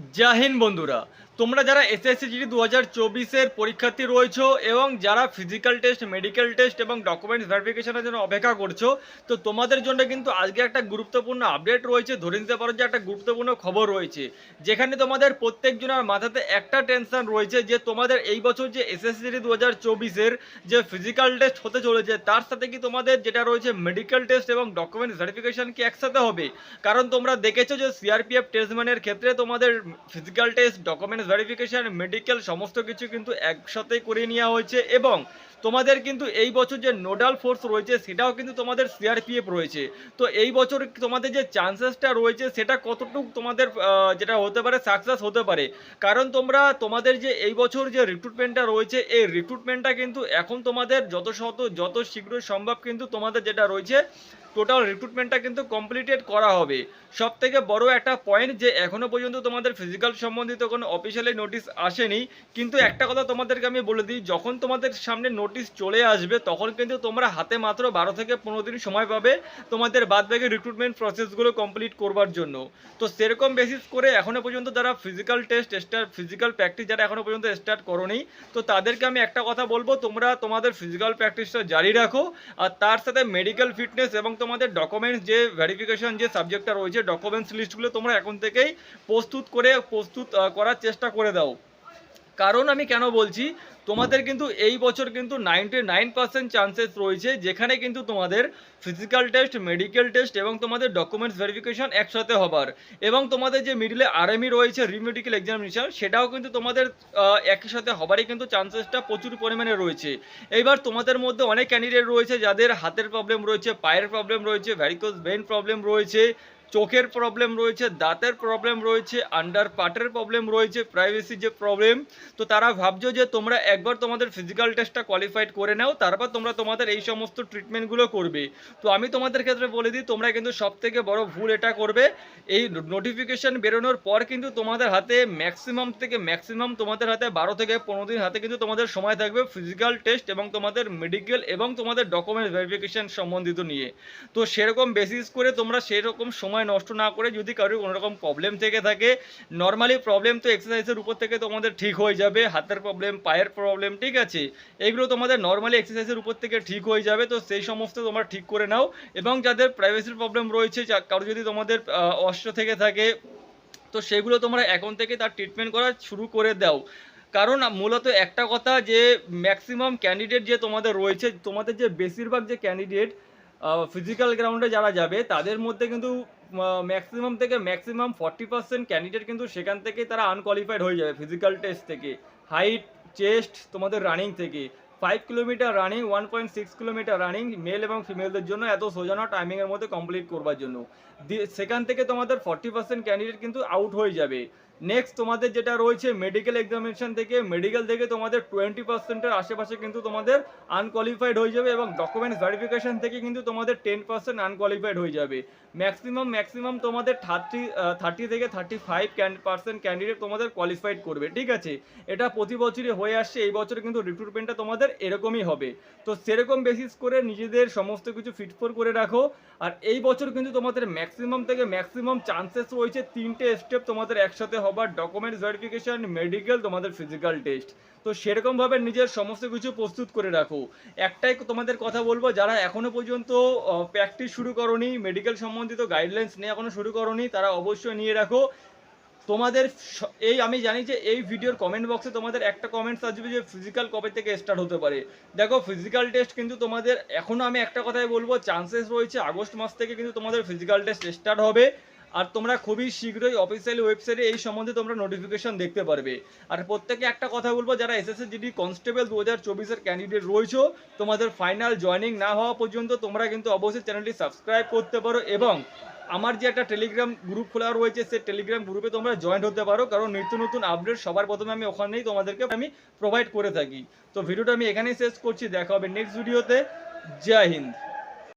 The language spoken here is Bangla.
জয় হিন্দ বন্ধুরা, তোমরা যারা এসএসসি জিডি 2024-এর পরীক্ষার্থী রয়েছো এবং যারা ফিজিক্যাল টেস্ট, মেডিকেল টেস্ট এবং ডকুমেন্টস ভেরিফিকেশনের জন্য অপেক্ষা করছো, তো তোমাদের জন্য কিন্তু আজকে একটা গুরুত্বপূর্ণ আপডেট রয়েছে। ধরে নিতে পারো যে একটা গুরুত্বপূর্ণ খবর রয়েছে, যেখানে তোমাদের প্রত্যেকজনের মাথাতে একটা টেনশন রয়েছে যে তোমাদের এই বছর যে এসএসসি জিডি 2024-এর যে ফিজিক্যাল টেস্ট হতে চলেছে, তার সাথে কি তোমাদের যেটা রয়েছে মেডিকেল টেস্ট এবং ডকুমেন্টস ভেরিফিকেশন কি একসাথে হবে? কারণ তোমরা দেখেছো যে সিআরপিএফ টেস্টম্যানের ক্ষেত্রে তোমাদের physical test, documents verification, medical সমস্ত কিছু কিন্তু একসাথেই করে নেওয়া হয়েছে এবং তোমাদের কিন্তু এই বছর যে নোডাল ফোর্স রয়েছে সেটাও কিন্তু তোমাদের সিআরপিএফ রয়েছে। তো এই বছর তোমাদের যে চান্সেসটা রয়েছে সেটা কতটুকু তোমাদের যেটা হতে পারে সাকসেস হতে পারে, কারণ তোমাদের যে এই বছর যে রিক্রুটমেন্টটা রয়েছে এই রিক্রুটমেন্টটা কিন্তু এখন তোমাদের যত শীঘ্র সম্ভব কিন্তু তোমাদের যেটা রয়েছে টোটাল রিক্রুটমেন্টটা কিন্তু কমপ্লিটেড করা হবে। সব থেকে বড় একটা পয়েন্ট যে এখনো পর্যন্ত তোমাদের ফিজিক্যাল সম্বন্ধিত কোনো অফিসিয়ালি নোটিশ আসেনি, কিন্তু একটা কথা তোমাদেরকে আমি বলে দিই, যখন তোমাদের সামনে নোটিশ চলে আসবে তখন কিন্তু তোমরা হাতে মাত্র 12 থেকে 15 দিন সময় পাবে তোমাদের বাদবাকি রিক্রুটমেন্ট প্রসেসগুলো কমপ্লিট করবার জন্য। তো সেরকম বেসিস করে এখনো পর্যন্ত যারা ফিজিক্যাল টেস্ট ফিজিক্যাল প্র্যাকটিস যারা এখনো পর্যন্ত স্টার্ট করোনি, তো তাদেরকে আমি একটা কথা বলবো, তোমরা তোমাদের ফিজিক্যাল প্র্যাকটিসটা জারি রাখো আর তার সাথে মেডিকেল ফিটনেস এবং তোমাদের ডকুমেন্টস যে ভেরিফিকেশন যে সাবজেক্টটা রয়েছে ডকুমেন্টস লিস্টগুলো তোমরা এখন থেকেই প্রস্তুত করার চেষ্টা করে দাও। কারণ আমি কেন বলছি, তোমাদের কিন্তু এই বছর কিন্তু 99% চান্সেস রয়েছে যেখানে কিন্তু তোমাদের ফিজিক্যাল টেস্ট, মেডিকেল টেস্ট এবং তোমাদের ডকুমেন্টস ভেরিফিকেশন একসাথে হবার, এবং তোমাদের যে মিডলে আরএমই রয়েছে রিমেডিকেল এক্সামিনেশন সেটাও কিন্তু তোমাদের একই সাথে হবারই কিন্তু চান্সেসটা প্রচুর পরিমাণে রয়েছে। এইবার তোমাদের মধ্যে অনেক ক্যান্ডিডেট রয়েছে যাদের হাতের প্রবলেম রয়েছে, পায়ের প্রবলেম রয়েছে, ভ্যারিকোজ ভেইন প্রবলেম রয়েছে, চোখের প্রবলেম রয়েছে, দাঁতের প্রবলেম রয়েছে, আন্ডার পার্টের প্রবলেম রয়েছে, প্রাইভেসি যে প্রবলেম। তো তারা ভাবছো যে তোমরা একবার তোমাদের ফিজিক্যাল টেস্টটা কোয়ালিফাইড করে নাও, তারপর তোমরা তোমাদের এই সমস্ত ট্রিটমেন্টগুলো করবে। তো আমি তোমাদের ক্ষেত্রে বলে দিই, তোমরা কিন্তু সব থেকে বড় ভুল এটা করবে, এই নোটিফিকেশন বেরোনোর পর কিন্তু তোমাদের হাতে ম্যাক্সিমাম তোমাদের হাতে 12 থেকে 15 দিন হাতে কিন্তু তোমাদের সময় থাকবে ফিজিক্যাল টেস্ট এবং তোমাদের মেডিকেল এবং তোমাদের ডকুমেন্ট ভেরিফিকেশন সম্বন্ধিত নিয়ে। তো সেরকম বেসিস করে তোমরা সেরকম সময় নষ্ট না করে, যদি কারোর কোনো রকম প্রবলেম থেকে থাকে, নর্মালি প্রবলেম তো এক্সারসাইজের উপর থেকে তোমাদের ঠিক হয়ে যাবে, হাতের প্রবলেম, পায়ের প্রবলেম, ঠিক আছে, এগুলো তোমাদের নর্মালি এক্সারসাইজের উপর থেকে ঠিক হয়ে যাবে। তো সেই সমস্ত তোমরা ঠিক করে নাও, এবং যাদের প্রাইভেসির প্রবলেম রয়েছে, কারো যদি তোমাদের অস্ত্র থেকে থাকে, তো সেগুলো তোমরা এখন থেকে তার ট্রিটমেন্ট করা শুরু করে দাও। কারণ মূলত একটা কথা যে ম্যাক্সিমাম ক্যান্ডিডেট যে তোমাদের রয়েছে, তোমাদের যে বেশিরভাগ যে ক্যান্ডিডেট ফিজিক্যাল গ্রাউন্ডে যারা যাবে তাদের মধ্যে কিন্তু ম্যাক্সিমাম 40% ক্যান্ডিডেট কিন্তু সেখান থেকেই তারা আনকোয়ালিফাইড হয়ে যাবে ফিজিক্যাল টেস্ট থেকে। হাইট, চেস্ট, তোমাদের রানিং থেকে 5 kilometre running, 1.6 kilometre running male এবং ফিমেলদের জন্য এত সোজানো টাইমিংয়ের মধ্যে কমপ্লিট করবার জন্য সেখান থেকে তোমাদের 40% ক্যান্ডিডেট কিন্তু আউট হয়ে যাবে। নেক্সট তোমাদের যেটা রয়েছে মেডিকেল এক্সামিনেশন থেকে, মেডিকেল থেকে তোমাদের 20%-এর আশেপাশে কিন্তু তোমাদের আনকোয়ালিফাইড হয়ে যাবে, এবং ডকুমেন্টস ভেরিফিকেশন থেকে কিন্তু তোমাদের 10% আনকোয়ালিফাইড হয়ে যাবে। ম্যাক্সিমাম তোমাদের 30 থেকে 35% ক্যান্ডিডেট তোমাদের কোয়ালিফাইড করবে, ঠিক আছে। এটা প্রতি বছরই হয়ে আসছে, এই বছর কিন্তু রিক্রুটমেন্টটা তোমাদের এরকমই হবে। তো সেরকম বেসিস করে নিজেদের সমস্ত কিছু ফিটফোর করে রাখো। আর এই বছর কিন্তু তোমাদের ম্যাক্সিমাম চান্সেস রয়েছে 3টে স্টেপ তোমাদের একসাথে হবার, ডকুমেন্টস ভেরিফিকেশন, মেডিকেল, তোমাদের ফিজিক্যাল টেস্ট। তো সেরকমভাবে নিজের সমস্ত কিছু প্রস্তুত করে রাখো। একটাই তোমাদের কথা বলবো, যারা এখনো পর্যন্ত প্র্যাকটিস শুরু করোনি, মেডিকেল সম্বন্ধিত গাইডলাইন্স নিয়ে এখনো শুরু করোনি, তারা অবশ্যই নিয়ে রাখো। তোমাদের আমি জানি যে এই ভিডিওর কমেন্ট বক্সে তোমাদের একটা কমেন্টস আসবে যে ফিজিক্যাল কবে থেকে স্টার্ট হতে পারে। দেখো, ফিজিক্যাল টেস্ট কিন্তু তোমাদের এখনও আমি একটা কথাই বলবো, চান্সেস রয়েছে আগস্ট মাস থেকে কিন্তু তোমাদের ফিজিক্যাল টেস্ট স্টার্ট হবে। আর তোমরা খুবই শীঘ্রই অফিসিয়ালি ওয়েবসাইটে এই সম্বন্ধে তোমরা নোটিফিকেশন দেখতে পারবে। আর প্রত্যেকে একটা কথা বলবো, যারা এসএসসি জিডি কনস্টেবল 2024-এর ক্যান্ডিডেট রয়েছে, তোমাদের ফাইনাল জয়েনিং না হওয়া পর্যন্ত তোমরা কিন্তু অবশ্যই চ্যানেলটি সাবস্ক্রাইব করতে পারো, এবং আমার যে একটা টেলিগ্রাম গ্রুপ খোলা রয়েছে সেই টেলিগ্রাম গ্রুপে তোমরা জয়েন হতে পারো, কারণ নিত্য নতুন আপডেট সবার প্রথমে আমি ওখানেই তোমাদেরকে প্রোভাইড করে থাকি। তো ভিডিওটা আমি এখানেই শেষ করছি, দেখা হবে নেক্সট ভিডিওতে। জয় হিন্দ।